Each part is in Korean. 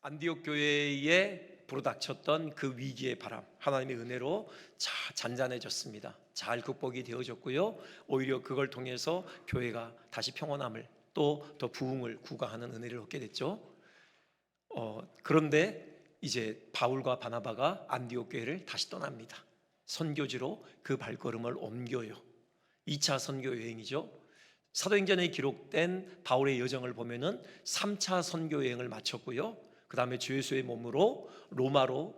안디옥 교회에 불어닥쳤던 그 위기의 바람, 하나님의 은혜로 잔잔해졌습니다. 잘 극복이 되어졌고요. 오히려 그걸 통해서 교회가 다시 평온함을 또 더 부흥을 구가하는 은혜를 얻게 됐죠. 그런데 이제 바울과 바나바가 안디옥 교회를 다시 떠납니다. 선교지로 그 발걸음을 옮겨요. 2차 선교 여행이죠. 사도행전에 기록된 바울의 여정을 보면은 3차 선교 여행을 마쳤고요. 그 다음에 주 예수의 몸으로 로마로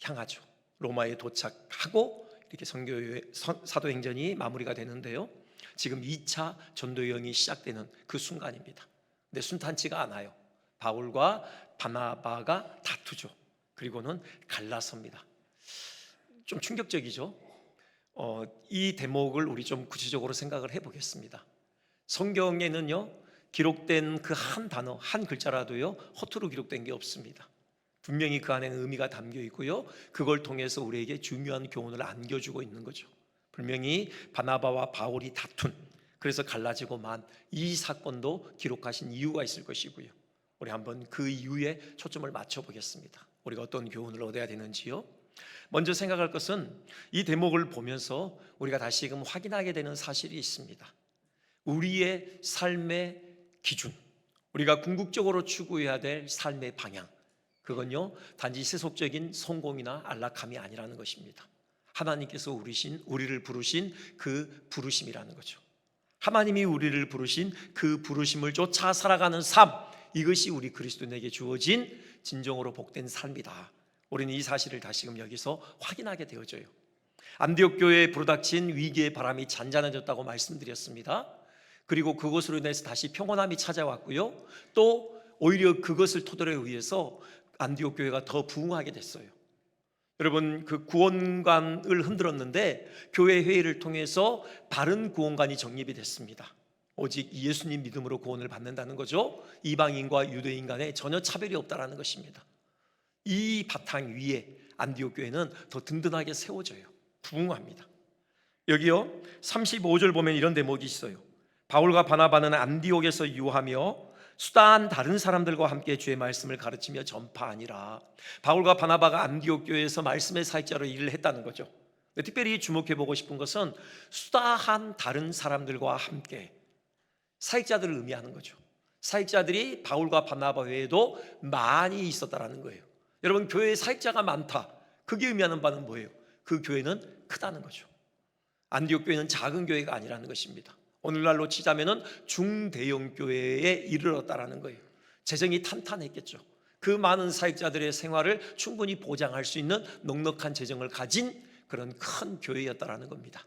향하죠. 로마에 도착하고 이렇게 사도행전이 마무리가 되는데요. 지금 2차 전도 여행이 시작되는 그 순간입니다. 근데 순탄치가 않아요. 바울과 바나바가 다투죠. 그리고는 갈라섭니다. 좀 충격적이죠. 이 대목을 우리 좀 구체적으로 생각을 해보겠습니다. 성경에는요, 기록된 그 한 단어, 한 글자라도요 허투루 기록된 게 없습니다. 분명히 그 안에는 의미가 담겨 있고요, 그걸 통해서 우리에게 중요한 교훈을 안겨주고 있는 거죠. 분명히 바나바와 바울이 다툰, 그래서 갈라지고 만 이 사건도 기록하신 이유가 있을 것이고요. 우리 한번 그 이유에 초점을 맞춰 보겠습니다. 우리가 어떤 교훈을 얻어야 되는지요. 먼저 생각할 것은 이 대목을 보면서 우리가 다시금 확인하게 되는 사실이 있습니다. 우리의 삶의 기준, 우리가 궁극적으로 추구해야 될 삶의 방향, 그건요 단지 세속적인 성공이나 안락함이 아니라는 것입니다. 하나님께서 우리를 부르신 그 부르심이라는 거죠. 하나님이 우리를 부르신 그 부르심을 쫓아 살아가는 삶, 이것이 우리 그리스도인에게 주어진 진정으로 복된 삶이다. 우리는 이 사실을 다시금 여기서 확인하게 되어져요. 안디옥 교회에 불어닥친 위기의 바람이 잔잔해졌다고 말씀드렸습니다. 그리고 그것으로 인해서 다시 평온함이 찾아왔고요, 또 오히려 그것을 토대로 의해서 안디옥 교회가 더 부흥하게 됐어요. 여러분, 그 구원관을 흔들었는데 교회 회의를 통해서 바른 구원관이 정립이 됐습니다. 오직 예수님 믿음으로 구원을 받는다는 거죠. 이방인과 유대인 간에 전혀 차별이 없다는 것입니다. 이 바탕 위에 안디옥 교회는 더 든든하게 세워져요. 부흥합니다. 여기요 35절 보면 이런 대목이 있어요. 바울과 바나바는 안디옥에서 유하며 수다한 다른 사람들과 함께 주의 말씀을 가르치며 전파하니라. 바울과 바나바가 안디옥 교회에서 말씀의 사역자로 일을 했다는 거죠. 특별히 주목해 보고 싶은 것은 수다한 다른 사람들과 함께, 사역자들을 의미하는 거죠. 사역자들이 바울과 바나바 외에도 많이 있었다라는 거예요. 여러분, 교회에 사역자가 많다, 그게 의미하는 바는 뭐예요? 그 교회는 크다는 거죠. 안디옥 교회는 작은 교회가 아니라는 것입니다. 오늘날로 치자면은 중대형 교회에 이르렀다라는 거예요. 재정이 탄탄했겠죠. 그 많은 사역자들의 생활을 충분히 보장할 수 있는 넉넉한 재정을 가진 그런 큰 교회였다라는 겁니다.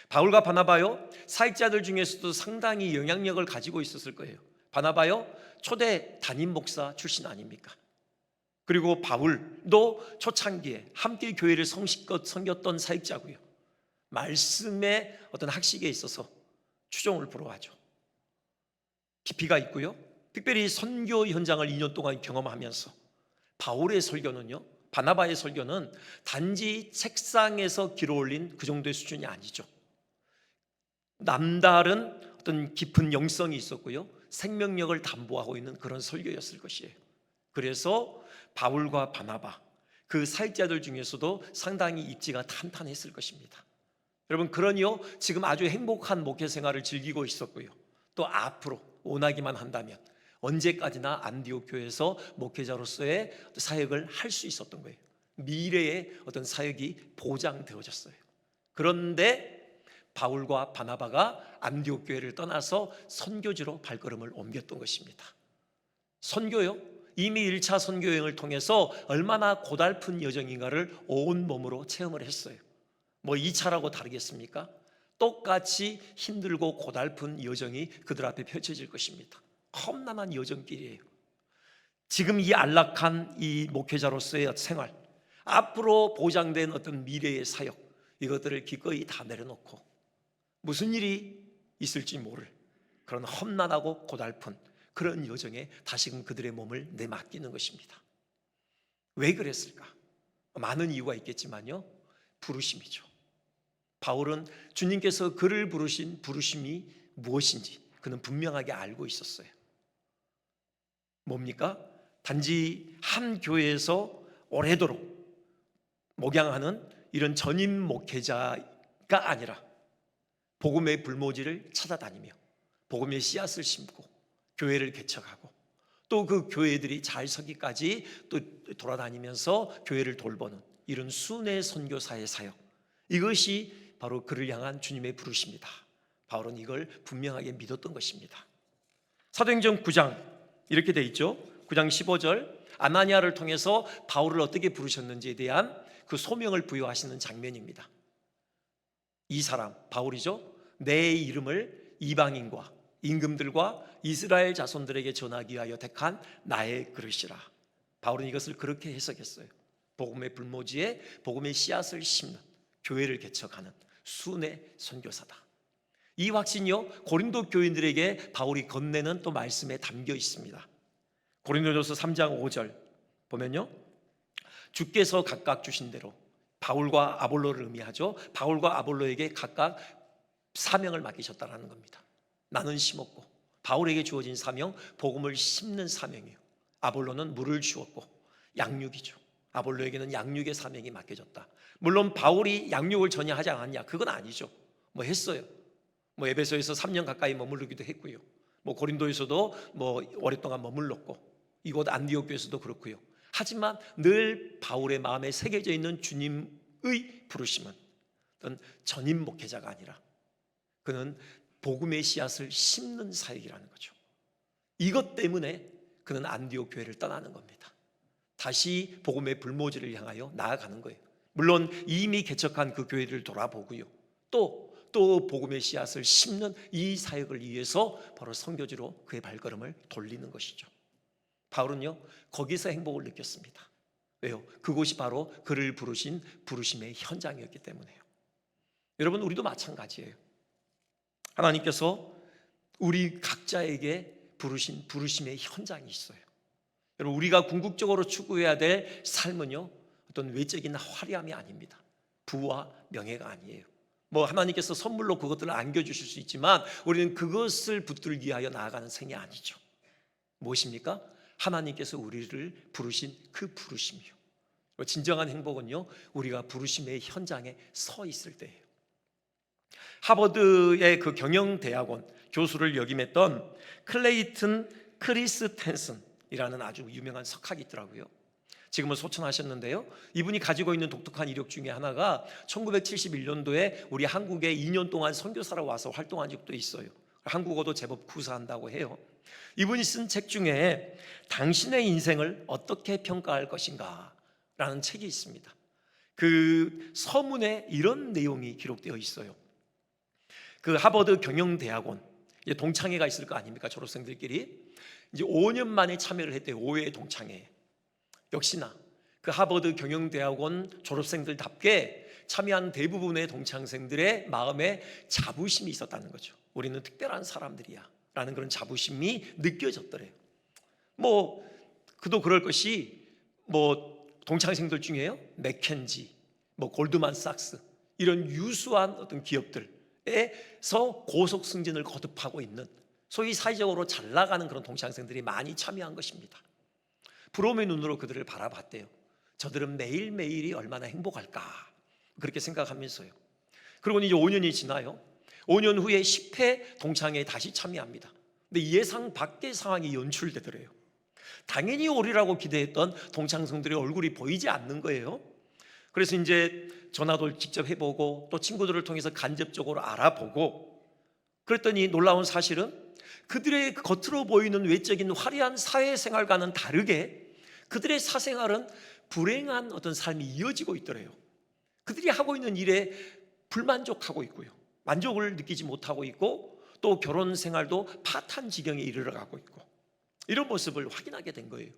바울과 바나바요, 사역자들 중에서도 상당히 영향력을 가지고 있었을 거예요. 바나바요, 초대 담임 목사 출신 아닙니까? 그리고 바울도 초창기에 함께 교회를 성실껏 섬겼던 사역자고요. 말씀의 어떤 학식에 있어서 추종을 불허하죠. 깊이가 있고요, 특별히 선교 현장을 2년 동안 경험하면서 바울의 설교는요, 바나바의 설교는 단지 책상에서 길어올린 그 정도의 수준이 아니죠. 남다른 어떤 깊은 영성이 있었고요, 생명력을 담보하고 있는 그런 설교였을 것이에요. 그래서 바울과 바나바, 그 사역자들 중에서도 상당히 입지가 탄탄했을 것입니다. 여러분, 그러니요 지금 아주 행복한 목회 생활을 즐기고 있었고요, 또 앞으로 원하기만 한다면 언제까지나 안디옥 교회에서 목회자로서의 사역을 할 수 있었던 거예요. 미래의 어떤 사역이 보장되어졌어요. 그런데 바울과 바나바가 안디옥 교회를 떠나서 선교지로 발걸음을 옮겼던 것입니다. 선교요, 이미 1차 선교 여행을 통해서 얼마나 고달픈 여정인가를 온몸으로 체험을 했어요. 뭐 2차라고 다르겠습니까? 똑같이 힘들고 고달픈 여정이 그들 앞에 펼쳐질 것입니다. 험난한 여정길이에요. 지금 이 안락한 이 목회자로서의 생활, 앞으로 보장된 어떤 미래의 사역, 이것들을 기꺼이 다 내려놓고 무슨 일이 있을지 모를 그런 험난하고 고달픈 그런 여정에 다시금 그들의 몸을 내맡기는 것입니다. 왜 그랬을까? 많은 이유가 있겠지만요, 부르심이죠. 바울은 주님께서 그를 부르신 부르심이 무엇인지 그는 분명하게 알고 있었어요. 뭡니까? 단지 한 교회에서 오래도록 목양하는 이런 전임 목회자가 아니라 복음의 불모지를 찾아다니며 복음의 씨앗을 심고 교회를 개척하고 또 그 교회들이 잘 서기까지 또 돌아다니면서 교회를 돌보는 이런 순회 선교사의 사역, 이것이 바로 그를 향한 주님의 부르심이다. 바울은 이걸 분명하게 믿었던 것입니다. 사도행전 9장 이렇게 돼 있죠. 9장 15절, 아나니아를 통해서 바울을 어떻게 부르셨는지에 대한 그 소명을 부여하시는 장면입니다. 이 사람 바울이죠. 내 이름을 이방인과 임금들과 이스라엘 자손들에게 전하기 위하여 택한 나의 그릇이라. 바울은 이것을 그렇게 해석했어요. 복음의 불모지에 복음의 씨앗을 심는, 교회를 개척하는 순회 선교사다. 이 확신이요, 고린도 교인들에게 바울이 건네는 또 말씀에 담겨 있습니다. 고린도전서 3장 5절 보면요, 주께서 각각 주신 대로, 바울과 아볼로를 의미하죠. 바울과 아볼로에게 각각 사명을 맡기셨다라는 겁니다. 나는 심었고, 바울에게 주어진 사명, 복음을 심는 사명이에요. 아볼로는 물을 주었고 양육이죠. 아볼로에게는 양육의 사명이 맡겨졌다. 물론 바울이 양육을 전혀 하지 않았냐, 그건 아니죠. 뭐 했어요. 뭐 에베소에서 3년 가까이 머무르기도 했고요. 뭐 고린도에서도 뭐 오랫동안 머물렀고, 이곳 안디옥 교회에서도 그렇고요. 하지만 늘 바울의 마음에 새겨져 있는 주님의 부르심은 어떤 전임 목회자가 아니라 그는 복음의 씨앗을 심는 사역이라는 거죠. 이것 때문에 그는 안디옥 교회를 떠나는 겁니다. 다시 복음의 불모지를 향하여 나아가는 거예요. 물론 이미 개척한 그 교회를 돌아보고요, 또 복음의 씨앗을 심는 이 사역을 위해서 바로 선교지로 그의 발걸음을 돌리는 것이죠. 바울은요, 거기서 행복을 느꼈습니다. 왜요? 그곳이 바로 그를 부르신 부르심의 현장이었기 때문에요. 여러분, 우리도 마찬가지예요. 하나님께서 우리 각자에게 부르신 부르심의 현장이 있어요. 여러분, 우리가 궁극적으로 추구해야 될 삶은요, 어떤 외적인 화려함이 아닙니다. 부와 명예가 아니에요. 뭐 하나님께서 선물로 그것들을 안겨주실 수 있지만 우리는 그것을 붙들기 위하여 나아가는 생이 아니죠. 무엇입니까? 하나님께서 우리를 부르신 그 부르심이요. 진정한 행복은요, 우리가 부르심의 현장에 서 있을 때예요. 하버드의 그 경영대학원 교수를 역임했던 클레이튼 크리스텐슨이라는 아주 유명한 석학이 있더라고요. 지금은 소천하셨는데요, 이분이 가지고 있는 독특한 이력 중에 하나가 1971년도에 우리 한국에 2년 동안 선교사로 와서 활동한 적도 있어요. 한국어도 제법 구사한다고 해요. 이분이 쓴 책 중에 당신의 인생을 어떻게 평가할 것인가 라는 책이 있습니다. 그 서문에 이런 내용이 기록되어 있어요. 그 하버드 경영대학원 동창회가 있을 거 아닙니까? 졸업생들끼리 이제 5년 만에 참여를 했대요. 5회 동창회. 역시나 그 하버드 경영대학원 졸업생들답게 참여한 대부분의 동창생들의 마음에 자부심이 있었다는 거죠. 우리는 특별한 사람들이야 라는 그런 자부심이 느껴졌더래요. 뭐 그도 그럴 것이, 뭐 동창생들 중에요, 맥켄지, 뭐 골드만삭스, 이런 유수한 어떤 기업들에서 고속 승진을 거듭하고 있는, 소위 사회적으로 잘 나가는 그런 동창생들이 많이 참여한 것입니다. 부러움의 눈으로 그들을 바라봤대요. 저들은 매일매일이 얼마나 행복할까, 그렇게 생각하면서요. 그리고 이제 5년이 지나요. 5년 후에 10회 동창회에 다시 참여합니다. 근데 예상 밖의 상황이 연출되더래요. 당연히 오리라고 기대했던 동창생들의 얼굴이 보이지 않는 거예요. 그래서 이제 전화도 직접 해보고 또 친구들을 통해서 간접적으로 알아보고, 그랬더니 놀라운 사실은 그들의 겉으로 보이는 외적인 화려한 사회생활과는 다르게 그들의 사생활은 불행한 어떤 삶이 이어지고 있더래요. 그들이 하고 있는 일에 불만족하고 있고요, 만족을 느끼지 못하고 있고, 또 결혼 생활도 파탄 지경에 이르러가고 있고, 이런 모습을 확인하게 된 거예요.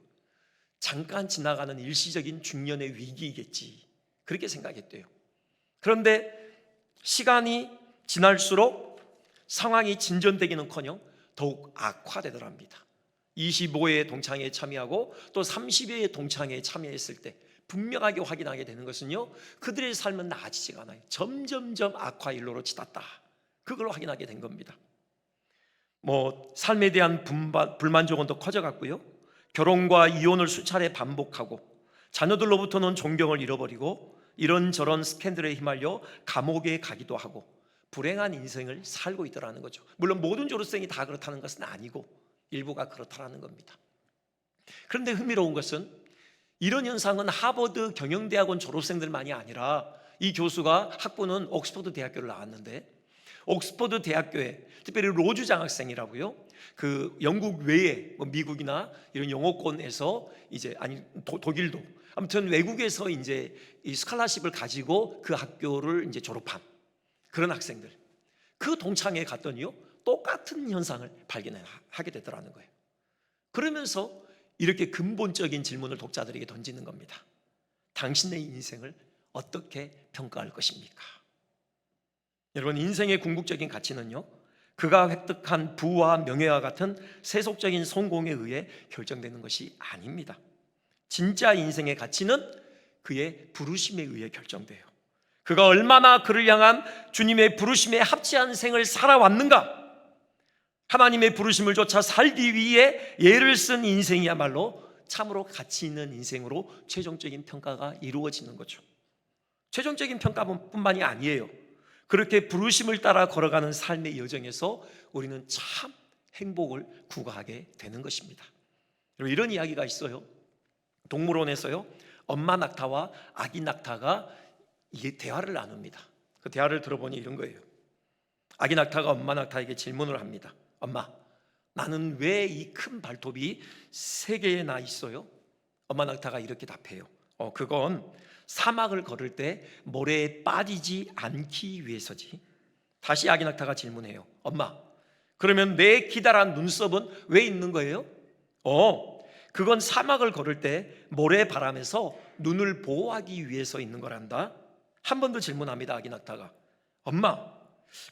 잠깐 지나가는 일시적인 중년의 위기이겠지, 그렇게 생각했대요. 그런데 시간이 지날수록 상황이 진전되기는커녕 더욱 악화되더랍니다. 25회 동창회에 참여하고 또 30회의 동창회에 참여했을 때 분명하게 확인하게 되는 것은요, 그들의 삶은 나아지지가 않아요. 점점점 악화 일로로 치닫다, 그걸 확인하게 된 겁니다. 뭐 삶에 대한 불만족은 더 커져갔고요, 결혼과 이혼을 수차례 반복하고 자녀들로부터는 존경을 잃어버리고 이런저런 스캔들에 휘말려 감옥에 가기도 하고 불행한 인생을 살고 있더라는 거죠. 물론 모든 졸업생이 다 그렇다는 것은 아니고 일부가 그렇다는 겁니다. 그런데 흥미로운 것은 이런 현상은 하버드 경영대학원 졸업생들만이 아니라 이 교수가 학부는 옥스퍼드 대학교를 나왔는데 옥스퍼드 대학교에 특별히 로즈 장학생이라고요, 그 영국 외에 미국이나 이런 영어권에서 독일도 아무튼 외국에서 이제 이 스칼라십을 가지고 그 학교를 이제 졸업한 그런 학생들, 그 동창회에 갔더니요 똑같은 현상을 발견하게 되더라는 거예요. 그러면서 이렇게 근본적인 질문을 독자들에게 던지는 겁니다. 당신의 인생을 어떻게 평가할 것입니까? 여러분, 인생의 궁극적인 가치는요 그가 획득한 부와 명예와 같은 세속적인 성공에 의해 결정되는 것이 아닙니다. 진짜 인생의 가치는 그의 부르심에 의해 결정돼요. 그가 얼마나 그를 향한 주님의 부르심에 합치한 생을 살아왔는가, 하나님의 부르심을 쫓아 살기 위해 예를 쓴 인생이야말로 참으로 가치 있는 인생으로 최종적인 평가가 이루어지는 거죠. 최종적인 평가뿐만이 아니에요. 그렇게 부르심을 따라 걸어가는 삶의 여정에서 우리는 참 행복을 구가하게 되는 것입니다. 이런 이야기가 있어요. 동물원에서요 엄마 낙타와 아기 낙타가 이게 대화를 나눕니다. 그 대화를 들어보니 이런 거예요. 아기 낙타가 엄마 낙타에게 질문을 합니다. 엄마, 나는 왜 이 큰 발톱이 3개나 있어요? 엄마 낙타가 이렇게 답해요. 그건 사막을 걸을 때 모래에 빠지지 않기 위해서지. 다시 아기 낙타가 질문해요. 엄마, 그러면 내 기다란 눈썹은 왜 있는 거예요? 그건 사막을 걸을 때 모래바람에서 눈을 보호하기 위해서 있는 거란다. 한 번 더 질문합니다. 아기 낙타가. 엄마,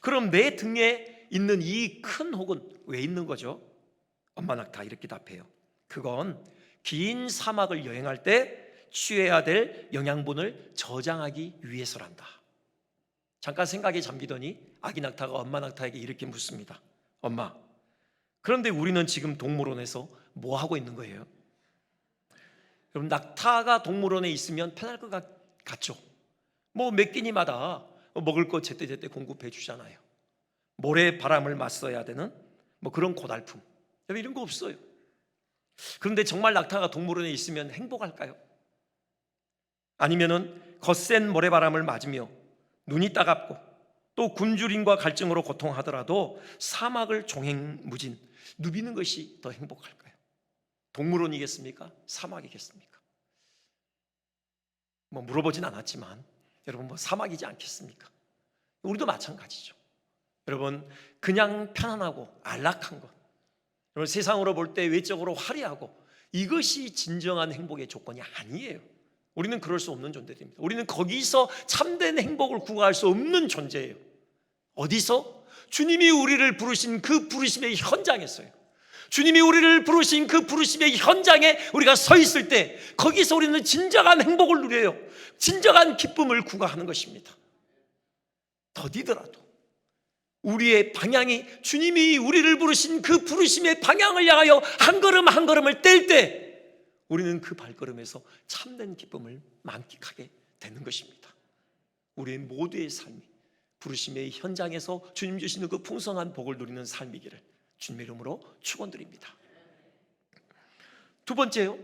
그럼 내 등에 있는 이 큰 혹은 왜 있는 거죠? 엄마 낙타 이렇게 답해요. 그건 긴 사막을 여행할 때 취해야 될 영양분을 저장하기 위해서란다. 잠깐 생각에 잠기더니 아기 낙타가 엄마 낙타에게 이렇게 묻습니다. 엄마, 그런데 우리는 지금 동물원에서 뭐 하고 있는 거예요? 여러분, 낙타가 동물원에 있으면 편할 것 같죠? 몇 끼니마다 먹을 거 제때제때 공급해 주잖아요. 모래 바람을 맞서야 되는 그런 고달픔, 이런 거 없어요. 그런데 정말 낙타가 동물원에 있으면 행복할까요? 아니면은 거센 모래바람을 맞으며 눈이 따갑고 또 굶주림과 갈증으로 고통하더라도 사막을 종횡무진 누비는 것이 더 행복할까요? 동물원이겠습니까? 사막이겠습니까? 물어보진 않았지만 여러분, 사막이지 않겠습니까? 우리도 마찬가지죠. 여러분, 그냥 편안하고 안락한 것, 여러분, 세상으로 볼 때 외적으로 화려하고 이것이 진정한 행복의 조건이 아니에요. 우리는 그럴 수 없는 존재들입니다. 우리는 거기서 참된 행복을 구할 수 없는 존재예요. 어디서? 주님이 우리를 부르신 그 부르심의 현장에서요. 주님이 우리를 부르신 그 부르심의 현장에 우리가 서 있을 때 거기서 우리는 진정한 행복을 누려요. 진정한 기쁨을 구가하는 것입니다. 더디더라도 우리의 방향이 주님이 우리를 부르신 그 부르심의 방향을 향하여 한 걸음 한 걸음을 뗄 때 우리는 그 발걸음에서 참된 기쁨을 만끽하게 되는 것입니다. 우리의 모두의 삶이 부르심의 현장에서 주님 주시는 그 풍성한 복을 누리는 삶이기를 주님의 이름으로 축원드립니다. 두 번째요,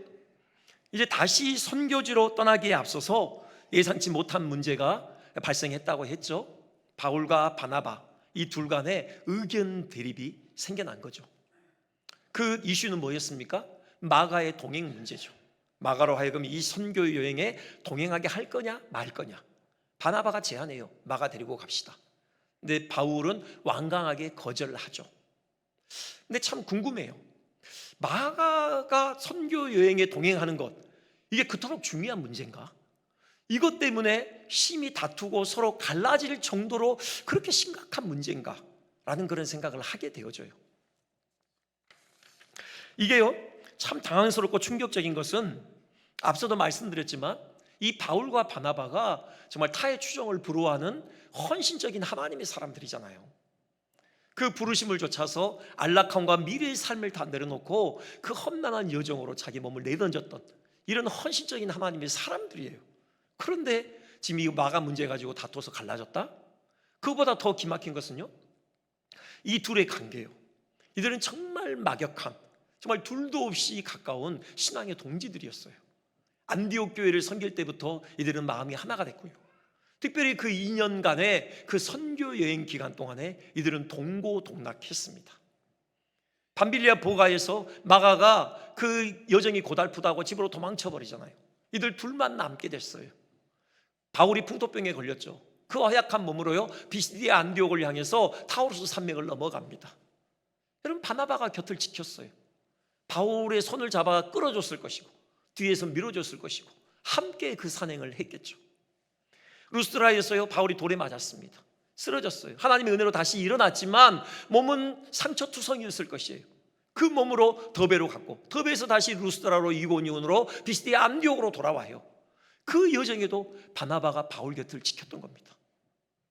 이제 다시 선교지로 떠나기에 앞서서 예상치 못한 문제가 발생했다고 했죠. 바울과 바나바, 이 둘 간에 의견 대립이 생겨난 거죠. 그 이슈는 뭐였습니까? 마가의 동행 문제죠. 마가로 하여금 이 선교 여행에 동행하게 할 거냐 말 거냐. 바나바가 제안해요. 마가 데리고 갑시다. 근데 바울은 완강하게 거절을 하죠. 근데 참 궁금해요. 마가가 선교 여행에 동행하는 것, 이게 그토록 중요한 문제인가? 이것 때문에 심히 다투고 서로 갈라질 정도로 그렇게 심각한 문제인가? 라는 그런 생각을 하게 되어져요. 이게요, 참 당황스럽고 충격적인 것은 앞서도 말씀드렸지만 이 바울과 바나바가 정말 타의 추종을 불허하는 헌신적인 하나님의 사람들이잖아요. 그 부르심을 좇아서 안락함과 미래의 삶을 다 내려놓고 그 험난한 여정으로 자기 몸을 내던졌던 이런 헌신적인 하나님의 사람들이에요. 그런데 지금 이 마가 문제 가지고 다퉈서 갈라졌다? 그거보다 더 기막힌 것은요, 이 둘의 관계예요. 이들은 정말 막역한, 정말 둘도 없이 가까운 신앙의 동지들이었어요. 안디옥 교회를 섬길 때부터 이들은 마음이 하나가 됐고요, 특별히 그 2년간의 그 선교 여행 기간 동안에 이들은 동고동락했습니다. 밤빌리아 보가에서 마가가 그 여정이 고달프다고 집으로 도망쳐 버리잖아요. 이들 둘만 남게 됐어요. 바울이 풍토병에 걸렸죠. 그 허약한 몸으로요, 비시디아 안디옥을 향해서 타우루스 산맥을 넘어갑니다. 여러분, 바나바가 곁을 지켰어요. 바울의 손을 잡아 끌어줬을 것이고 뒤에서 밀어줬을 것이고 함께 그 산행을 했겠죠. 루스드라에서요, 바울이 돌에 맞았습니다. 쓰러졌어요. 하나님의 은혜로 다시 일어났지만 몸은 상처투성이었을 것이에요. 그 몸으로 더베로 갔고 더베에서 다시 루스드라로 이고니온으로 비시디아 안디옥으로 돌아와요. 그 여정에도 바나바가 바울 곁을 지켰던 겁니다.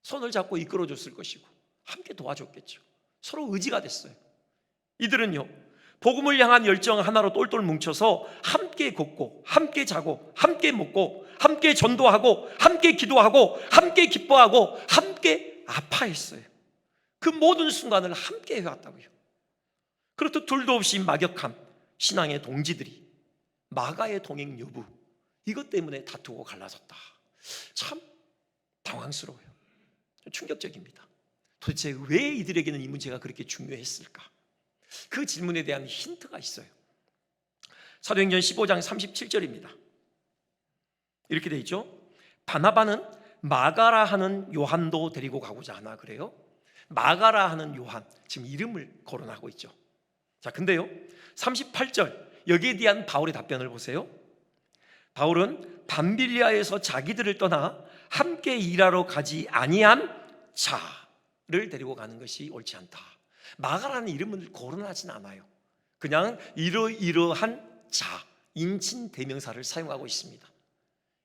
손을 잡고 이끌어줬을 것이고 함께 도와줬겠죠. 서로 의지가 됐어요. 이들은요, 복음을 향한 열정 하나로 똘똘 뭉쳐서 함께 걷고 함께 자고 함께 먹고 함께 전도하고 함께 기도하고 함께 기뻐하고 함께 아파했어요. 그 모든 순간을 함께 해왔다고요. 그렇듯 둘도 없이 막역한 신앙의 동지들이 마가의 동행 여부, 이것 때문에 다투고 갈라졌다. 참 당황스러워요. 충격적입니다. 도대체 왜 이들에게는 이 문제가 그렇게 중요했을까? 그 질문에 대한 힌트가 있어요. 사도행전 15장 37절입니다. 이렇게 돼 있죠. 바나바는 마가라 하는 요한도 데리고 가고자 하나 그래요. 마가라 하는 요한, 지금 이름을 거론하고 있죠. 자, 근데요, 38절 여기에 대한 바울의 답변을 보세요. 바울은 밤빌리아에서 자기들을 떠나 함께 일하러 가지 아니한 자를 데리고 가는 것이 옳지 않다. 마가라는 이름을 거론하진 않아요. 그냥 이러이러한 자, 인칭 대명사를 사용하고 있습니다.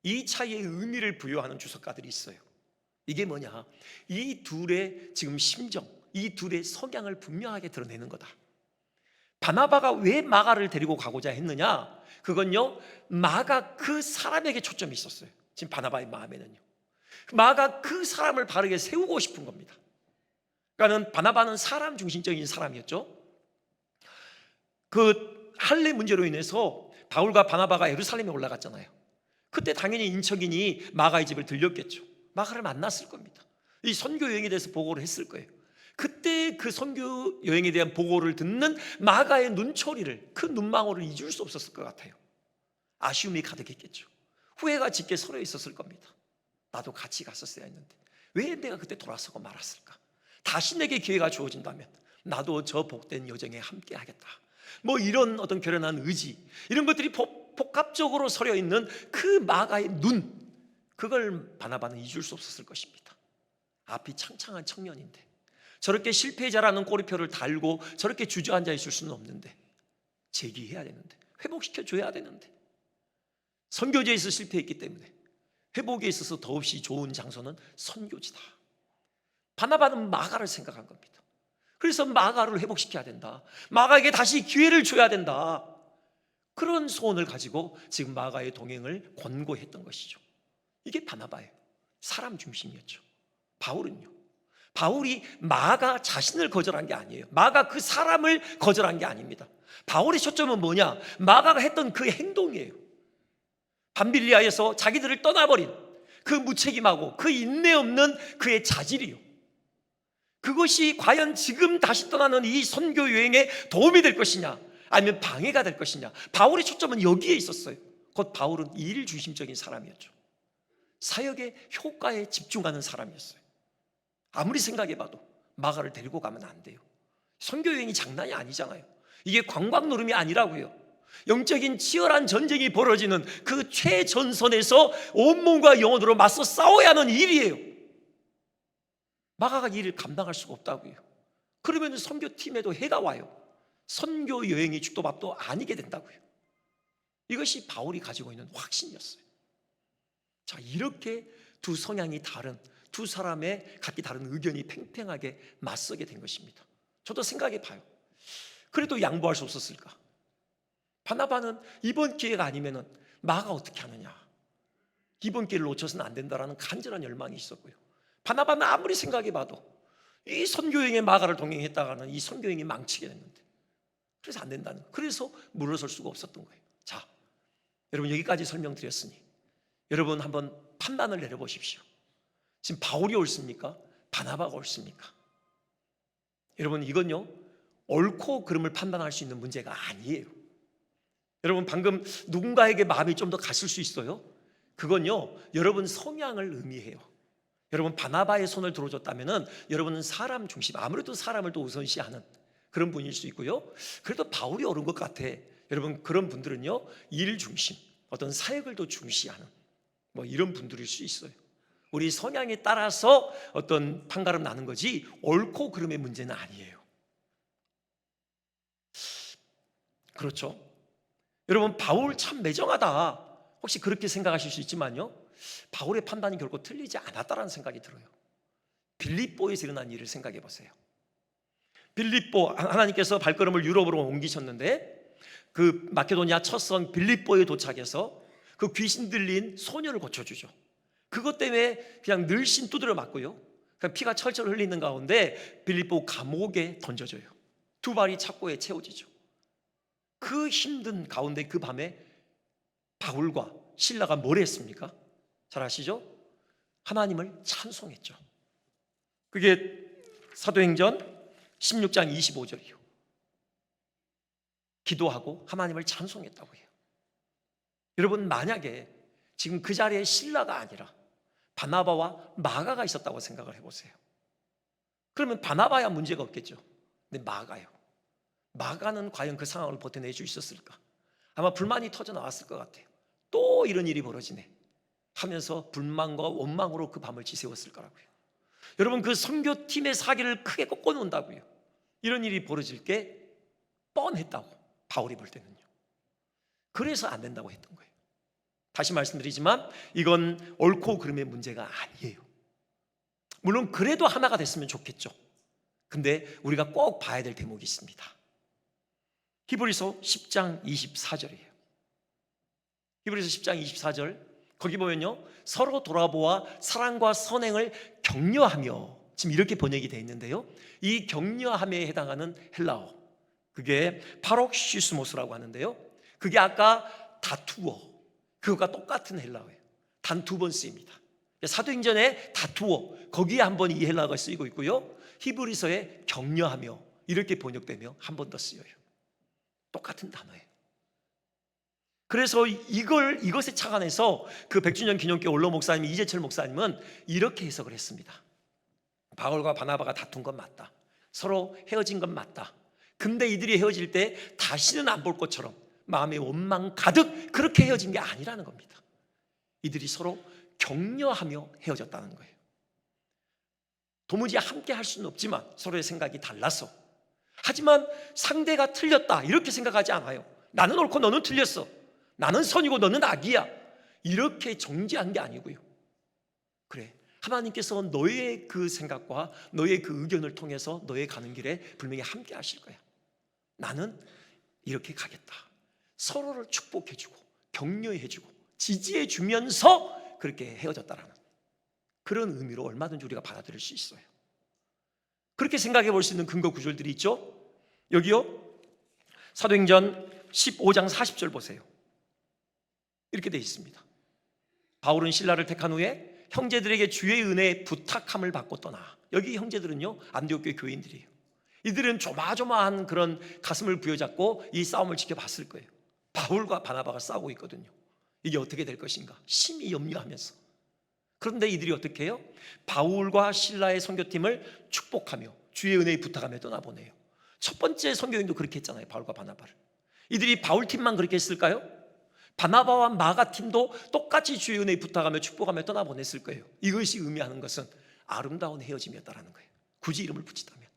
이 차이의 의미를 부여하는 주석가들이 있어요. 이게 뭐냐, 이 둘의 지금 심정, 이 둘의 성향을 분명하게 드러내는 거다. 바나바가 왜 마가를 데리고 가고자 했느냐, 그건요, 마가 그 사람에게 초점이 있었어요. 지금 바나바의 마음에는요, 마가 그 사람을 바르게 세우고 싶은 겁니다. 그러니까 바나바는 사람 중심적인 사람이었죠. 그 할례 문제로 인해서 바울과 바나바가 예루살렘에 올라갔잖아요. 그때 당연히 인척인이 마가의 집을 들렸겠죠. 마가를 만났을 겁니다. 이 선교 여행에 대해서 보고를 했을 거예요. 그때 그 선교 여행에 대한 보고를 듣는 마가의 눈초리를, 그 눈망울을 잊을 수 없었을 것 같아요. 아쉬움이 가득했겠죠. 후회가 짙게 서려 있었을 겁니다. 나도 같이 갔었어야 했는데 왜 내가 그때 돌아서고 말았을까? 다시 내게 기회가 주어진다면 나도 저 복된 여정에 함께 하겠다. 뭐 이런 어떤 결연한 의지, 이런 것들이 복합적으로 서려 있는 그 마가의 눈, 그걸 바나바는 잊을 수 없었을 것입니다. 앞이 창창한 청년인데 저렇게 실패자라는 꼬리표를 달고 저렇게 주저앉아 있을 수는 없는데, 재기해야 되는데, 회복시켜줘야 되는데, 선교지에서 실패했기 때문에 회복에 있어서 더없이 좋은 장소는 선교지다. 바나바는 마가를 생각한 겁니다. 그래서 마가를 회복시켜야 된다, 마가에게 다시 기회를 줘야 된다, 그런 소원을 가지고 지금 마가의 동행을 권고했던 것이죠. 이게 바나바예요. 사람 중심이었죠. 바울은요, 바울이 마가 자신을 거절한 게 아니에요. 마가 그 사람을 거절한 게 아닙니다. 바울의 초점은 뭐냐, 마가가 했던 그 행동이에요. 밤빌리아에서 자기들을 떠나버린 그 무책임하고 그 인내 없는 그의 자질이요, 그것이 과연 지금 다시 떠나는 이 선교 여행에 도움이 될 것이냐 아니면 방해가 될 것이냐, 바울의 초점은 여기에 있었어요. 곧 바울은 일 중심적인 사람이었죠. 사역의 효과에 집중하는 사람이었어요. 아무리 생각해봐도 마가를 데리고 가면 안 돼요. 선교 여행이 장난이 아니잖아요. 이게 관광 노름이 아니라고요. 영적인 치열한 전쟁이 벌어지는 그 최전선에서 온몸과 영혼으로 맞서 싸워야 하는 일이에요. 마가가 이 일을 감당할 수가 없다고요. 그러면 선교팀에도 해가 와요. 선교 여행이 죽도밥도 아니게 된다고요. 이것이 바울이 가지고 있는 확신이었어요. 자, 이렇게 두 성향이 다른 두 사람의 각기 다른 의견이 팽팽하게 맞서게 된 것입니다. 저도 생각해 봐요. 그래도 양보할 수 없었을까? 바나바는 이번 기회가 아니면은 마가 어떻게 하느냐, 이번 기회를 놓쳐서는 안 된다라는 간절한 열망이 있었고요. 바나바는 아무리 생각해 봐도 이 선교행에 마가를 동행했다가는 이 선교행이 망치게 됐는데, 그래서 안 된다는 거예요. 그래서 물러설 수가 없었던 거예요. 자, 여러분 여기까지 설명드렸으니 여러분 한번 판단을 내려보십시오. 지금 바울이 옳습니까? 바나바가 옳습니까? 여러분 이건요 옳고 그름을 판단할 수 있는 문제가 아니에요. 여러분 방금 누군가에게 마음이 좀 더 갔을 수 있어요. 그건요 여러분 성향을 의미해요. 여러분 바나바의 손을 들어줬다면 여러분은 사람 중심, 아무래도 사람을 또 우선시하는 그런 분일 수 있고요. 그래도 바울이 옳은 것 같아. 여러분 그런 분들은요 일 중심, 어떤 사역을 더 중시하는 뭐 이런 분들일 수 있어요. 우리 성향에 따라서 어떤 판가름 나는 거지 옳고 그름의 문제는 아니에요. 그렇죠? 여러분 바울 참 매정하다, 혹시 그렇게 생각하실 수 있지만요, 바울의 판단이 결코 틀리지 않았다라는 생각이 들어요. 빌립보에서 일어난 일을 생각해 보세요. 빌립보, 하나님께서 발걸음을 유럽으로 옮기셨는데 그 마케도니아 첫 성 빌립보에 도착해서 그 귀신 들린 소녀를 고쳐주죠. 그것 때문에 그냥 늘씬 두드려 맞고요, 그냥 피가 철철 흘리는 가운데 빌립보 감옥에 던져져요. 두 발이 착고에 채워지죠. 그 힘든 가운데 그 밤에 바울과 실라가 뭘 했습니까? 잘 아시죠? 하나님을 찬송했죠. 그게 사도행전 16장 25절이요. 기도하고 하나님을 찬송했다고 해요. 여러분 만약에 지금 그 자리에 실라가 아니라 바나바와 마가가 있었다고 생각을 해보세요. 그러면 바나바야 문제가 없겠죠. 근데 마가는 과연 그 상황을 버텨낼 수 있었을까? 아마 불만이 터져 나왔을 것 같아요. 또 이런 일이 벌어지네 하면서 불만과 원망으로 그 밤을 지새웠을 거라고요. 여러분 그 선교팀의 사기를 크게 꺾어놓는다고요. 이런 일이 벌어질 게 뻔했다고 바울이 볼 때는요. 그래서 안 된다고 했던 거예요. 다시 말씀드리지만 이건 옳고 그름의 문제가 아니에요. 물론 그래도 하나가 됐으면 좋겠죠. 근데 우리가 꼭 봐야 될 대목이 있습니다. 히브리서 10장 24절이에요. 히브리서 10장 24절 거기 보면요 서로 돌아보아 사랑과 선행을 격려하며, 지금 이렇게 번역이 되어 있는데요, 이 격려함에 해당하는 헬라어 그게 파록시스모스라고 하는데요, 그게 아까 다투어 그것과 똑같은 헬라어예요. 단 두 번 쓰입니다. 사도행전에 다투어 거기에 한 번 이 헬라어가 쓰이고 있고요, 히브리서에 격려하며 이렇게 번역되며 한 번 더 쓰여요. 똑같은 단어예요. 그래서 이것에 착안해서 그 100주년 기념교 원로 목사님 이재철 목사님은 이렇게 해석을 했습니다. 바울과 바나바가 다툰 건 맞다. 서로 헤어진 건 맞다. 근데 이들이 헤어질 때 다시는 안 볼 것처럼 마음의 원망 가득 그렇게 헤어진 게 아니라는 겁니다. 이들이 서로 격려하며 헤어졌다는 거예요. 도무지 함께 할 수는 없지만 서로의 생각이 달라서, 하지만 상대가 틀렸다 이렇게 생각하지 않아요. 나는 옳고 너는 틀렸어, 나는 선이고 너는 악이야, 이렇게 정죄한 게 아니고요, 그래 하나님께서 너의 그 생각과 너의 그 의견을 통해서 너의 가는 길에 분명히 함께 하실 거야. 나는 이렇게 가겠다. 서로를 축복해주고 격려해주고 지지해주면서 그렇게 헤어졌다라는 그런 의미로 얼마든지 우리가 받아들일 수 있어요. 그렇게 생각해 볼 수 있는 근거 구절들이 있죠. 여기요 사도행전 15장 40절 보세요. 이렇게 되어 있습니다. 바울은 신라를 택한 후에 형제들에게 주의 은혜에 부탁함을 받고 떠나. 여기 형제들은요 안디옥 교회 교인들이에요. 이들은 조마조마한 그런 가슴을 부여잡고 이 싸움을 지켜봤을 거예요. 바울과 바나바가 싸우고 있거든요. 이게 어떻게 될 것인가 심히 염려하면서. 그런데 이들이 어떻게 해요? 바울과 신라의 선교팀을 축복하며 주의 은혜에 부탁하며 떠나보내요. 첫 번째 선교행도 그렇게 했잖아요, 바울과 바나바를. 이들이 바울팀만 그렇게 했을까요? 바나바와 마가팀도 똑같이 주의 은혜에 부탁하며 축복하며 떠나보냈을 거예요. 이것이 의미하는 것은 아름다운 헤어짐이었다는 거예요. 굳이 이름을 붙이다면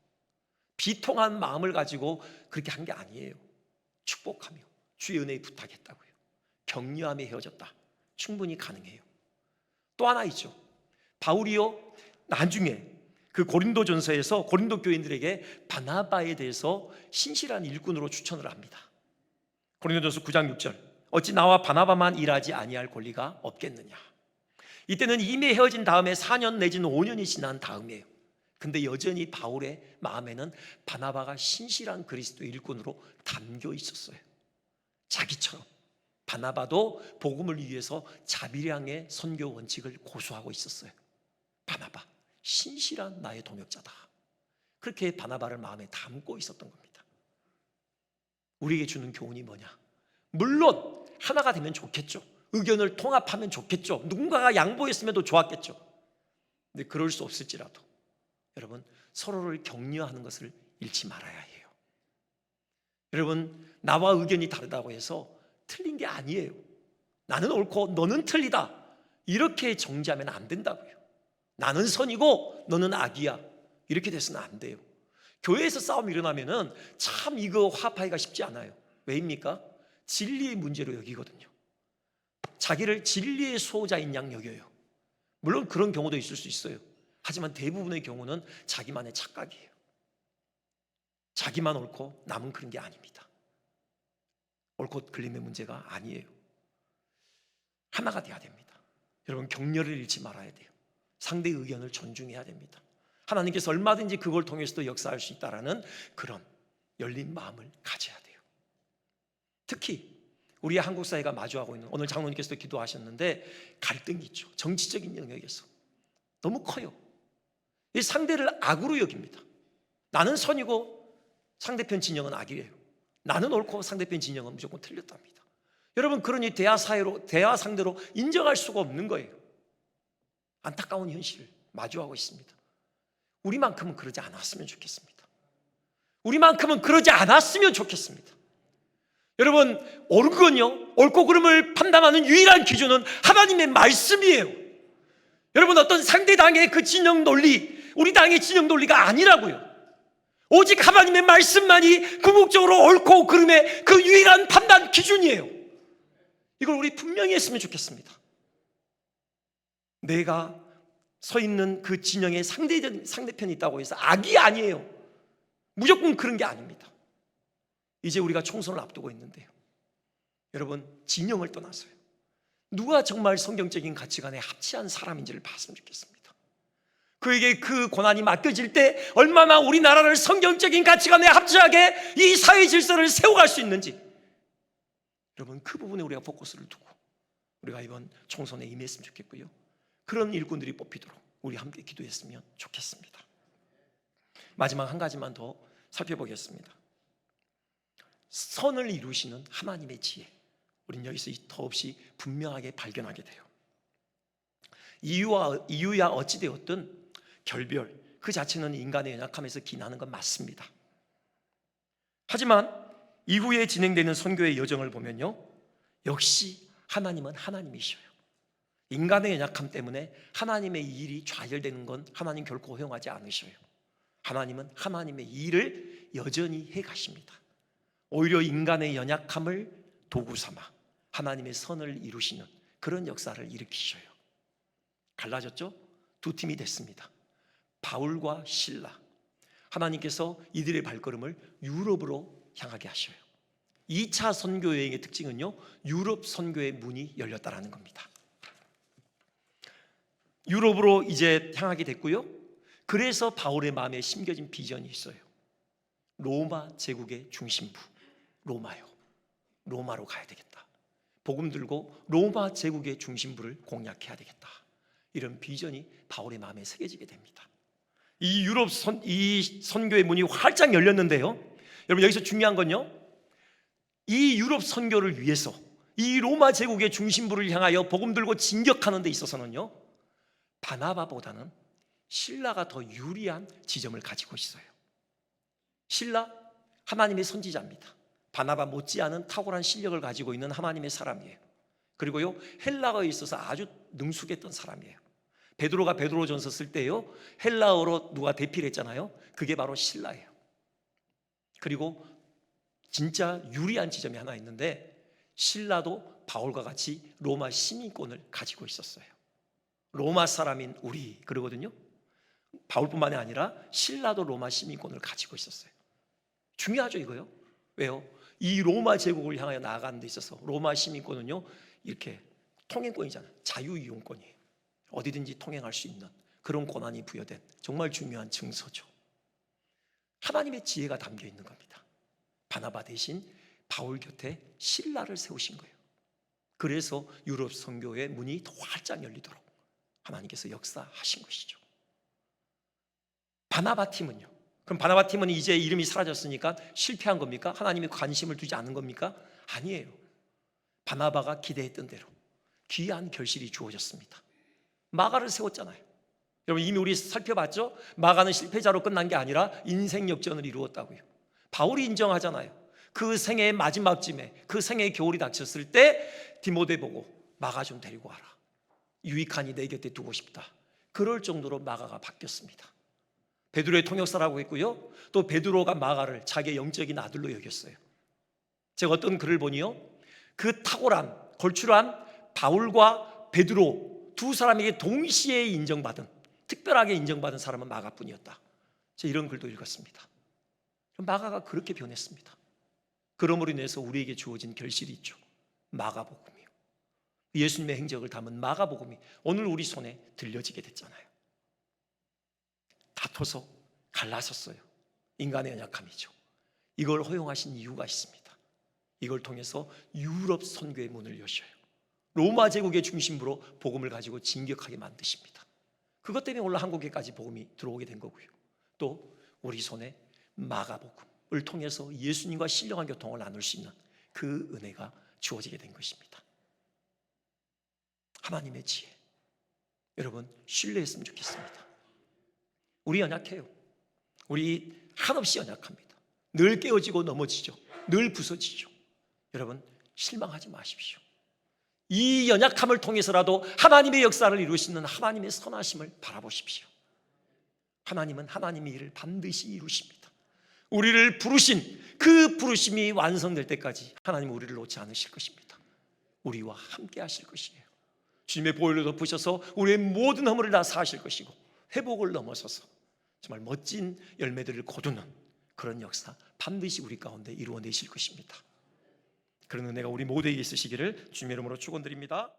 비통한 마음을 가지고 그렇게 한 게 아니에요. 축복하며 주의 은혜에 부탁했다고요. 격려하며 헤어졌다. 충분히 가능해요. 또 하나 있죠. 바울이요 나중에 그 고린도전서에서 고린도 교인들에게 바나바에 대해서 신실한 일꾼으로 추천을 합니다. 고린도전서 9장 6절, 어찌 나와 바나바만 일하지 아니할 권리가 없겠느냐. 이때는 이미 헤어진 다음에 4년 내지는 5년이 지난 다음이에요. 근데 여전히 바울의 마음에는 바나바가 신실한 그리스도 일꾼으로 담겨 있었어요. 자기처럼 바나바도 복음을 위해서 자비량의 선교 원칙을 고수하고 있었어요. 바나바, 신실한 나의 동역자다. 그렇게 바나바를 마음에 담고 있었던 겁니다. 우리에게 주는 교훈이 뭐냐? 물론 하나가 되면 좋겠죠. 의견을 통합하면 좋겠죠. 누군가가 양보했으면 더 좋았겠죠. 근데 그럴 수 없을지라도 여러분, 서로를 격려하는 것을 잃지 말아야 해요. 여러분, 나와 의견이 다르다고 해서 틀린 게 아니에요. 나는 옳고 너는 틀리다, 이렇게 정지하면 안 된다고요. 나는 선이고 너는 악이야, 이렇게 돼서는 안 돼요. 교회에서 싸움이 일어나면은 참 이거 화합하기가 쉽지 않아요. 왜입니까? 진리의 문제로 여기거든요. 자기를 진리의 수호자인 양 여겨요. 물론 그런 경우도 있을 수 있어요. 하지만 대부분의 경우는 자기만의 착각이에요. 자기만 옳고 남은 그런 게 아닙니다. 옳고 그름의 문제가 아니에요. 하나가 돼야 됩니다. 여러분, 격려를 잃지 말아야 돼요. 상대의 의견을 존중해야 됩니다. 하나님께서 얼마든지 그걸 통해서도 역사할 수 있다라는 그런 열린 마음을 가져야 돼요. 특히 우리 한국 사회가 마주하고 있는, 오늘 장로님께서도 기도하셨는데, 갈등이 있죠. 정치적인 영역에서 너무 커요. 이 상대를 악으로 여깁니다. 나는 선이고 상대편 진영은 악이에요. 나는 옳고 상대편 진영은 무조건 틀렸답니다. 여러분, 그러니 대화 상대로 인정할 수가 없는 거예요. 안타까운 현실을 마주하고 있습니다. 우리만큼은 그러지 않았으면 좋겠습니다. 우리만큼은 그러지 않았으면 좋겠습니다. 여러분, 옳은 건요, 옳고 그름을 판단하는 유일한 기준은 하나님의 말씀이에요. 여러분, 어떤 상대당의 그 진영 논리, 우리 당의 진영 논리가 아니라고요. 오직 하나님의 말씀만이 궁극적으로 옳고 그름의 그 유일한 판단 기준이에요. 이걸 우리 분명히 했으면 좋겠습니다. 내가 서 있는 그 진영에 상대편이 있다고 해서 악이 아니에요. 무조건 그런 게 아닙니다. 이제 우리가 총선을 앞두고 있는데요, 여러분, 진영을 떠나서요, 누가 정말 성경적인 가치관에 합치한 사람인지를 봤으면 좋겠습니다. 그에게 그 권한이 맡겨질 때 얼마나 우리나라를 성경적인 가치관에 합치하게 이 사회 질서를 세워갈 수 있는지, 여러분, 그 부분에 우리가 포커스를 두고 우리가 이번 총선에 임했으면 좋겠고요, 그런 일꾼들이 뽑히도록 우리 함께 기도했으면 좋겠습니다. 마지막 한 가지만 더 살펴보겠습니다. 선을 이루시는 하나님의 지혜, 우리는 여기서 더없이 분명하게 발견하게 돼요. 이유야 어찌되었든 결별 그 자체는 인간의 연약함에서 기인하는 건 맞습니다. 하지만 이후에 진행되는 선교의 여정을 보면요, 역시 하나님은 하나님이셔요. 인간의 연약함 때문에 하나님의 일이 좌절되는 건 하나님 결코 허용하지 않으셔요. 하나님은 하나님의 일을 여전히 해가십니다. 오히려 인간의 연약함을 도구 삼아 하나님의 선을 이루시는 그런 역사를 일으키셔요. 갈라졌죠? 두 팀이 됐습니다. 바울과 실라, 하나님께서 이들의 발걸음을 유럽으로 향하게 하셔요. 2차 선교 여행의 특징은요, 유럽 선교의 문이 열렸다라는 겁니다. 유럽으로 이제 향하게 됐고요, 그래서 바울의 마음에 심겨진 비전이 있어요. 로마 제국의 중심부, 로마로 가야 되겠다. 복음 들고 로마 제국의 중심부를 공략해야 되겠다. 이런 비전이 바울의 마음에 새겨지게 됩니다. 이 유럽 이 선교의 문이 활짝 열렸는데요, 여러분, 여기서 중요한 건요, 이 유럽 선교를 위해서 이 로마 제국의 중심부를 향하여 복음 들고 진격하는 데 있어서는요, 바나바보다는 실라가 더 유리한 지점을 가지고 있어요. 실라, 하나님의 선지자입니다. 바나바 못지않은 탁월한 실력을 가지고 있는 하나님의 사람이에요. 그리고요, 헬라어에 있어서 아주 능숙했던 사람이에요. 베드로가 베드로전서 쓸 때요, 헬라어로 누가 대피를 했잖아요. 그게 바로 실라예요. 그리고 진짜 유리한 지점이 하나 있는데, 실라도 바울과 같이 로마 시민권을 가지고 있었어요. 로마 사람인 우리 그러거든요. 바울뿐만이 아니라 신라도 로마 시민권을 가지고 있었어요. 중요하죠, 이거요. 왜요? 이 로마 제국을 향하여 나아가는 데 있어서 로마 시민권은요, 이렇게 통행권이잖아요. 자유이용권이에요. 어디든지 통행할 수 있는 그런 권한이 부여된 정말 중요한 증서죠. 하나님의 지혜가 담겨 있는 겁니다. 바나바 대신 바울 곁에 신라를 세우신 거예요. 그래서 유럽 선교의 문이 더 활짝 열리도록 하나님께서 역사하신 것이죠. 바나바 팀은요? 그럼 바나바 팀은 이제 이름이 사라졌으니까 실패한 겁니까? 하나님이 관심을 두지 않은 겁니까? 아니에요. 바나바가 기대했던 대로 귀한 결실이 주어졌습니다. 마가를 세웠잖아요. 여러분 이미 우리 살펴봤죠? 마가는 실패자로 끝난 게 아니라 인생 역전을 이루었다고요. 바울이 인정하잖아요. 그 생애의 마지막 쯤에 그 생애의 겨울이 닥쳤을 때 디모데 보고 마가 좀 데리고 와라. 유익하니 내 곁에 두고 싶다. 그럴 정도로 마가가 바뀌었습니다. 베드로의 통역사라고 했고요. 또 베드로가 마가를 자기의 영적인 아들로 여겼어요. 제가 어떤 글을 보니요, 그 탁월한 걸출한 바울과 베드로 두 사람에게 동시에 인정받은, 특별하게 인정받은 사람은 마가뿐이었다. 제가 이런 글도 읽었습니다. 마가가 그렇게 변했습니다. 그러므로 인해서 우리에게 주어진 결실이 있죠. 마가복음이요. 예수님의 행적을 담은 마가복음이 오늘 우리 손에 들려지게 됐잖아요. 다퉈서 갈라섰어요. 인간의 연약함이죠. 이걸 허용하신 이유가 있습니다. 이걸 통해서 유럽 선교의 문을 여셔요. 로마 제국의 중심부로 복음을 가지고 진격하게 만드십니다. 그것 때문에 오늘 한국에까지 복음이 들어오게 된 거고요. 또 우리 손에 마가복음을 통해서 예수님과 신령한 교통을 나눌 수 있는 그 은혜가 주어지게 된 것입니다. 하나님의 지혜, 여러분 신뢰했으면 좋겠습니다. 우리 연약해요. 우리 한없이 연약합니다. 늘 깨어지고 넘어지죠. 늘 부서지죠. 여러분 실망하지 마십시오. 이 연약함을 통해서라도 하나님의 역사를 이루시는 하나님의 선하심을 바라보십시오. 하나님은 하나님의 일을 반드시 이루십니다. 우리를 부르신 그 부르심이 완성될 때까지 하나님은 우리를 놓지 않으실 것입니다. 우리와 함께 하실 것이에요. 주님의 보혈로 덮으셔서 우리의 모든 허물을 다 사하실 것이고 회복을 넘어서서 정말 멋진 열매들을 거두는 그런 역사 반드시 우리 가운데 이루어내실 것입니다. 그런 은혜가 우리 모두에게 있으시기를 주님의 이름으로 축원드립니다.